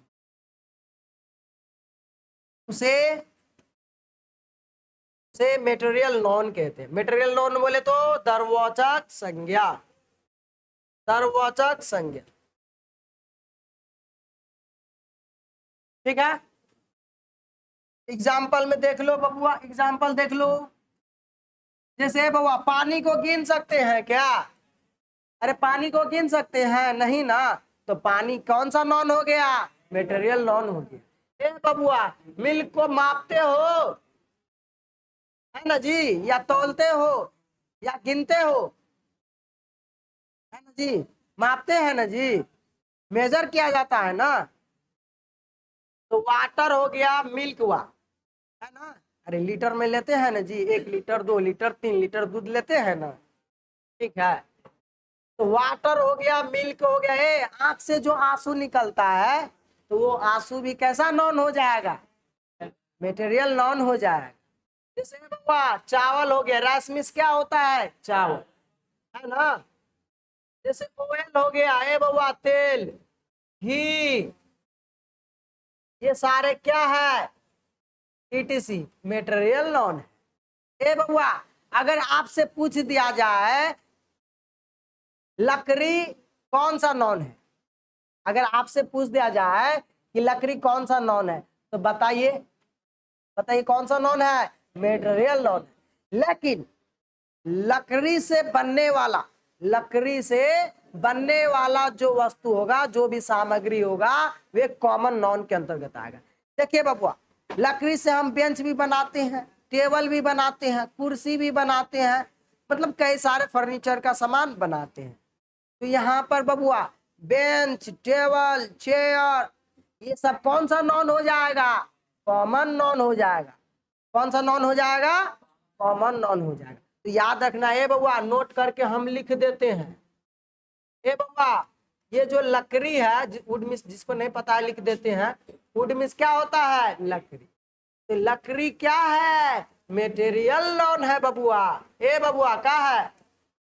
उसे से मेटेरियल नॉन कहते हैं। मेटेरियल नॉन बोले तो दरवाचक संज्ञा, दरवाचक संज्ञा, ठीक है। एग्जाम्पल में देख लो बबुआ, एग्जाम्पल देख लो, जैसे बबुआ पानी को गिन सकते हैं क्या? अरे पानी को गिन सकते हैं नहीं ना, तो पानी कौन सा नॉन हो गया, मेटेरियल नॉन हो गया। ए बबुआ, मिल्क को मापते हो, है ना जी, या तौलते हो या गिनते हो, है ना जी, मापते हैं ना जी, मेजर किया जाता है ना। तो वाटर हो गया, मिल्क हुआ, है ना। अरे लीटर में लेते हैं ना जी, 1 लीटर 2 लीटर 3 लीटर दूध लेते हैं ना, ठीक है। तो वाटर हो गया, मिल्क हो गया। आंख से जो आंसू निकलता है, तो वो आंसू भी कैसा नॉन हो जाएगा, मेटेरियल नॉन हो जाएगा। जैसे बाबा चावल हो गया, राइस मिक्स क्या होता है, चावल, है ना। जैसे ऑयल हो गया, बाबा तेल, घी, ये सारे क्या है, ईटीसी, मेटेरियल नॉन है। बबुआ, अगर आपसे पूछ दिया जाए लकड़ी कौन सा नॉन है, अगर आपसे पूछ दिया जाए कि लकड़ी कौन सा नॉन है, तो बताइए, बताइए कौन सा नॉन है, मेटेरियल नॉन है। लेकिन लकड़ी से बनने वाला, लकड़ी से बनने वाला जो वस्तु होगा, जो भी सामग्री होगा, वे कॉमन नॉन के अंतर्गत आएगा। देखिए बबुआ, लकड़ी से हम बेंच भी बनाते हैं, टेबल भी बनाते हैं, कुर्सी भी बनाते हैं, मतलब कई सारे फर्नीचर का सामान बनाते हैं। तो यहाँ पर बबुआ बेंच, टेबल, चेयर, ये सब कौन सा नॉन हो जाएगा, कॉमन नॉन हो जाएगा। कौन सा नॉन हो जाएगा, कॉमन नॉन हो जाएगा। तो याद रखना है बबुआ, नोट करके हम लिख देते हैं। बबुआ, ये जो लकड़ी है, वुड मिस, जिसको नहीं पता है लिख देते हैं, वुड मिस क्या होता है, लकड़ी। तो लकड़ी क्या है, मेटेरियल नॉन है बबुआ। बबुआ क्या है,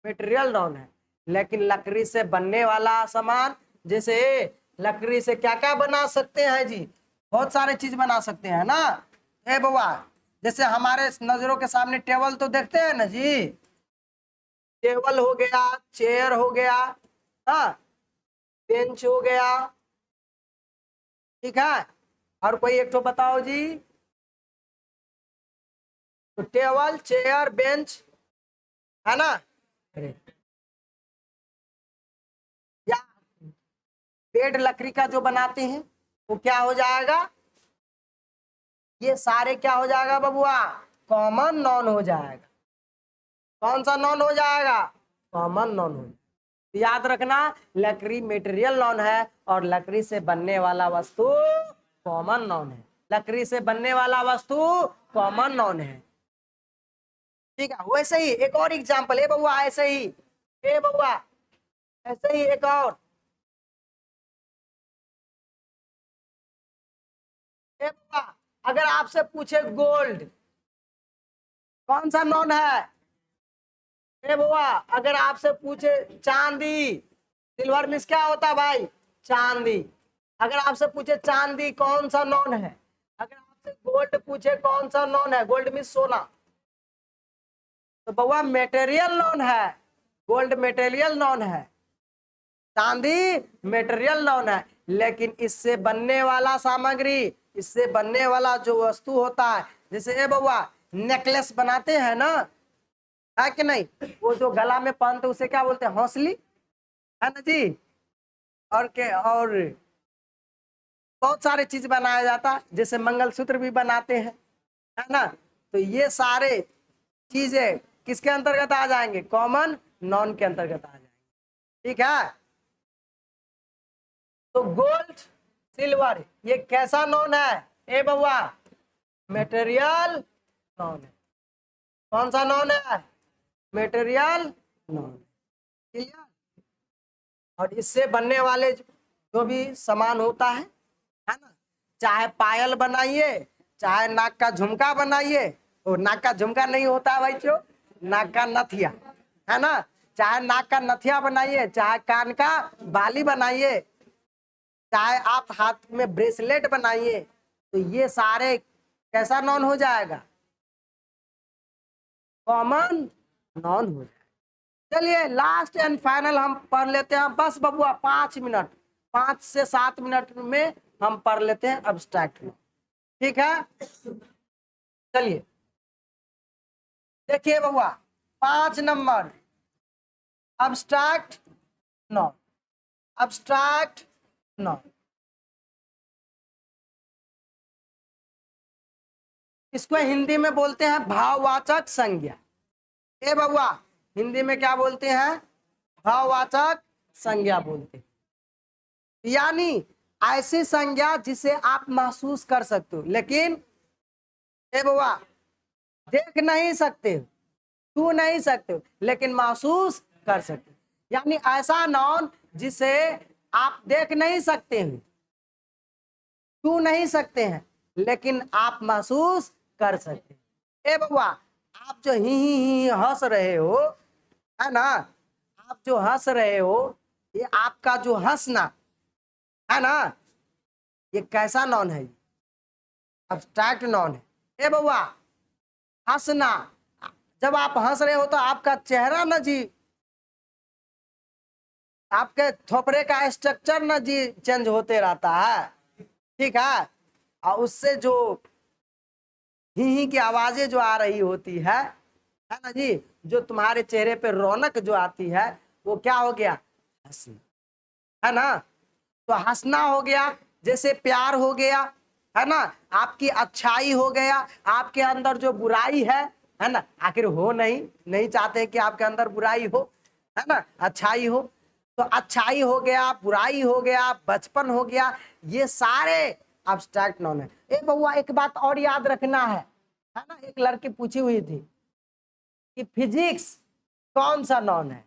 मेटेरियल नॉन है। लेकिन लकड़ी से बनने वाला सामान, जैसे लकड़ी से क्या क्या बना सकते हैं जी, बहुत सारे चीज बना सकते हैं ना। बबुआ, जैसे हमारे नजरों के सामने टेबल तो देखते हैं ना जी, टेबल हो गया, चेयर हो गया, हाँ, बेंच हो गया, ठीक है। और कोई एक तो बताओ जी, तो टेबल, चेयर, बेंच, है ना। अरे, या बेड लकड़ी का जो बनाते हैं, वो क्या हो जाएगा, ये सारे क्या हो जाएगा बबुआ, कॉमन नॉन हो जाएगा। कौन सा नॉन हो जाएगा, कॉमन नॉन हो जाएगा। याद रखना, लकड़ी मेटेरियल नॉन है, और लकड़ी से बनने वाला वस्तु कॉमन नॉन है। लकड़ी से बनने वाला वस्तु कॉमन नॉन है, ठीक है। वैसे ही एक और एग्जांपल है बबुआ, ऐसे ही, बबुआ ऐसे ही एक और, बबुआ अगर आपसे पूछे गोल्ड कौन सा नॉन है, बबुआ अगर आपसे पूछे चांदी, सिल्वर मिस क्या होता है भाई, चांदी। अगर आपसे पूछे चांदी कौन सा नॉन है, अगर आपसे गोल्ड पूछे कौन सा नॉन है, गोल्ड मिस सोना, तो बबुआ मेटेरियल नॉन है, गोल्ड मेटेरियल नॉन है, चांदी मेटेरियल नॉन है। लेकिन इससे बनने वाला सामग्री, इससे बनने वाला जो वस्तु होता है, जैसे बबुआ नेकलेस बनाते हैं ना, है कि नहीं, वो जो गला में पहनते उसे क्या बोलते हैं, हौसली, है ना जी। और के और बहुत सारे चीज बनाया जाता है, जैसे मंगलसूत्र भी बनाते हैं, है ना। तो ये सारे चीजें किसके अंतर्गत आ जाएंगे, कॉमन नॉन के अंतर्गत आ जाएंगे, ठीक है। तो गोल्ड, सिल्वर, ये कैसा नॉन है, बबुआ मेटेरियल नॉन है। कौन सा नॉन है, मेटेरियल नॉन, क्लियर। और इससे बनने वाले जो भी सामान होता है ना, चाहे पायल बनाइए, चाहे नाक का झुमका बनाइए, वो नाक का झुमका नहीं होता है भाई, जो नाक का नथिया, है ना, चाहे नाक का नथिया बनाइए, चाहे कान का बाली बनाइए, चाहे आप हाथ में ब्रेसलेट बनाइए, तो ये सारे कैसा नॉन हो जाएगा, कॉमन नॉन हो जाएगा। चलिए लास्ट एंड फाइनल हम पढ़ लेते हैं, बस बबुआ 5 मिनट, 5 से 7 मिनट में हम पढ़ लेते हैं अब्स्ट्रैक्ट नॉन, ठीक है। चलिए देखिए बबुआ, 5 number abstract non, abstract non. इसको हिंदी में बोलते हैं भाववाचक संज्ञा। ए बउआ, हिंदी में क्या बोलते हैं? भाववाचक संज्ञा बोलते हैं। यानी ऐसी संज्ञा जिसे आप महसूस कर सकते हो, लेकिन ए बउआ देख नहीं सकते हो, छू नहीं सकते हो, लेकिन महसूस कर सकते हो। यानी ऐसा नॉन जिसे आप देख नहीं सकते हैं, छू नहीं सकते हैं, लेकिन आप महसूस कर सकते हैं। ए बउआ, आप जो ही हंस रहे हो, है ना, आप जो हंस रहे हो, ये आपका जो हंसना है ना, ये कैसा नॉन है? अब्स्ट्रैक्ट नॉन है। ए बउआ, हंसना, जब आप हंस रहे हो तो आपका चेहरा न जी, आपके थोपड़े का स्ट्रक्चर न जी चेंज होते रहता है, ठीक है, और उससे जो ही की आवाजें जो आ रही होती है ना जी, जो तुम्हारे चेहरे पे रौनक जो आती है, वो क्या हो गया? हंसना, है ना। तो हंसना हो गया, जैसे प्यार हो गया, है ना, आपकी अच्छाई हो गया, आपके अंदर जो बुराई है ना, आखिर हो नहीं चाहते कि आपके अंदर बुराई हो, है ना, अच्छाई हो। तो अच्छाई हो गया, बुराई हो गया, बचपन हो गया, ये सारे अब्स्ट्रैक्ट नॉन है। ए बउआ, एक बात और याद रखना है ना, एक लड़की पूछी हुई थी कि फिजिक्स कौन सा नॉन है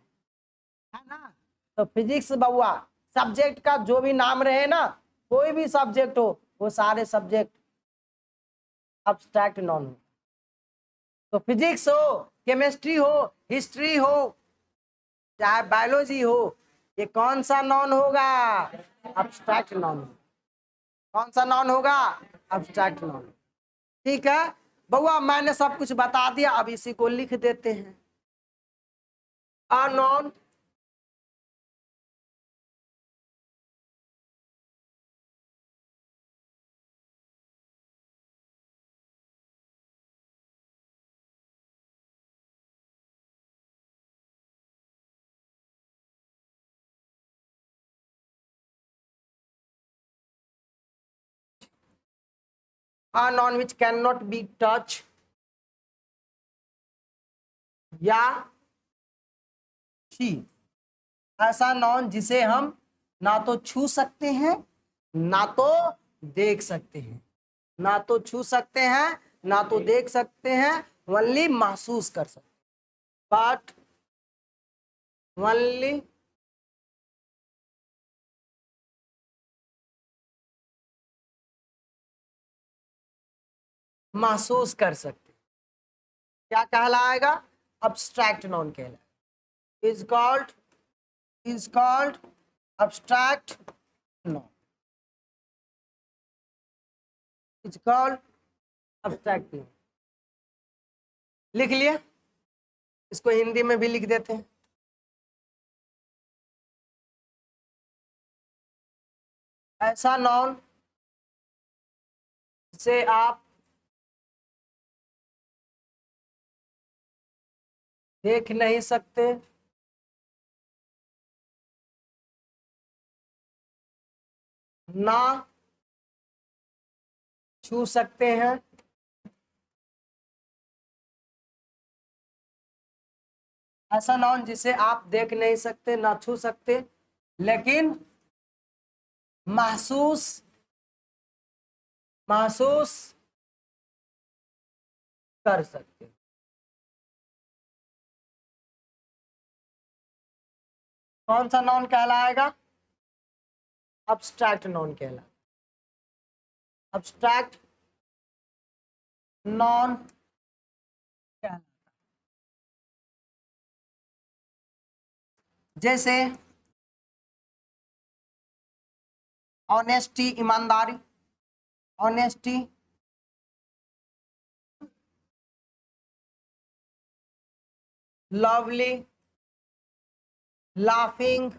ना। तो फिजिक्स बउआ, सब्जेक्ट का जो भी नाम रहे ना, कोई भी सब्जेक्ट हो, वो सारे सब्जेक्ट अब्स्ट्रैक्ट नॉन हो। तो फिजिक्स हो, केमिस्ट्री हो, हिस्ट्री हो, चाहे बायोलॉजी हो, ये कौन सा नॉन होगा? Abstract non. कौन सा नॉन होगा? Abstract non. ठीक है बउआ, मैंने सब कुछ बता दिया, अब इसी को लिख देते हैं। A non, a noun which cannot be touched या छी, ऐसा नॉन जिसे हम ना तो छू सकते हैं, ना तो देख सकते हैं, ना तो छू सकते हैं, ना तो देख सकते हैं, ओनली महसूस कर सकते, बट ओनली महसूस कर सकते। क्या कहलाएगा? अब्स्ट्रैक्ट नॉन कहलाएगा। Is called abstract non, is called abstract non. लिख लिया, इसको हिंदी में भी लिख देते हैं। ऐसा नॉन से आप देख नहीं सकते, ना छू सकते हैं, ऐसा नॉन जिसे आप देख नहीं सकते, ना छू सकते, लेकिन महसूस महसूस कर सकते। कौन सा नॉन कहलाएगा? अब्स्ट्रैक्ट नॉन कहलाएगा। अब्स्ट्रैक्ट नॉन कहलाएगा। जैसे ऑनेस्टी, ईमानदारी, honesty, lovely, laughing,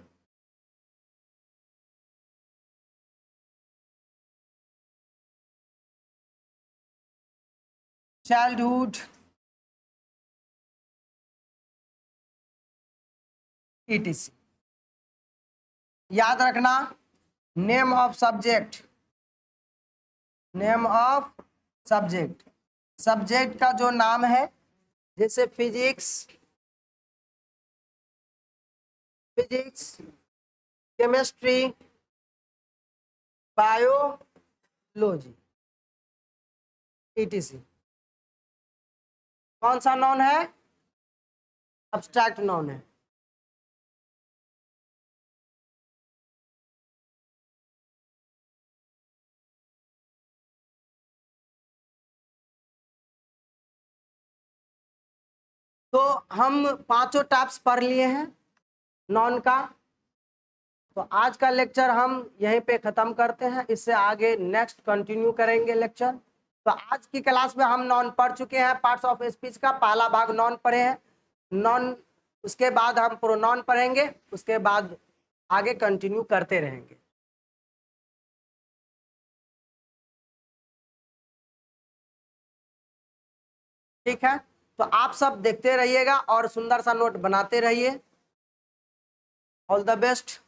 childhood, etc। याद रखना, name of subject, name of subject, subject का जो नाम है, जैसे physics, physics, chemistry, biology, etc. कौन सा नॉन है? अब्स्ट्रैक्ट नॉन है। तो हम पांचों टाइप्स पढ़ लिए हैं नॉन का। तो आज का लेक्चर हम यहीं पे ख़त्म करते हैं, इससे आगे नेक्स्ट कंटिन्यू करेंगे लेक्चर। तो आज की क्लास में हम नॉन पढ़ चुके हैं, पार्ट्स ऑफ स्पीच का पहला भाग नॉन पढ़े हैं, नॉन, उसके बाद हम प्रोनाउन पढ़ेंगे, उसके बाद आगे कंटिन्यू करते रहेंगे। ठीक है, तो आप सब देखते रहिएगा और सुंदर सा नोट बनाते रहिए। All the best.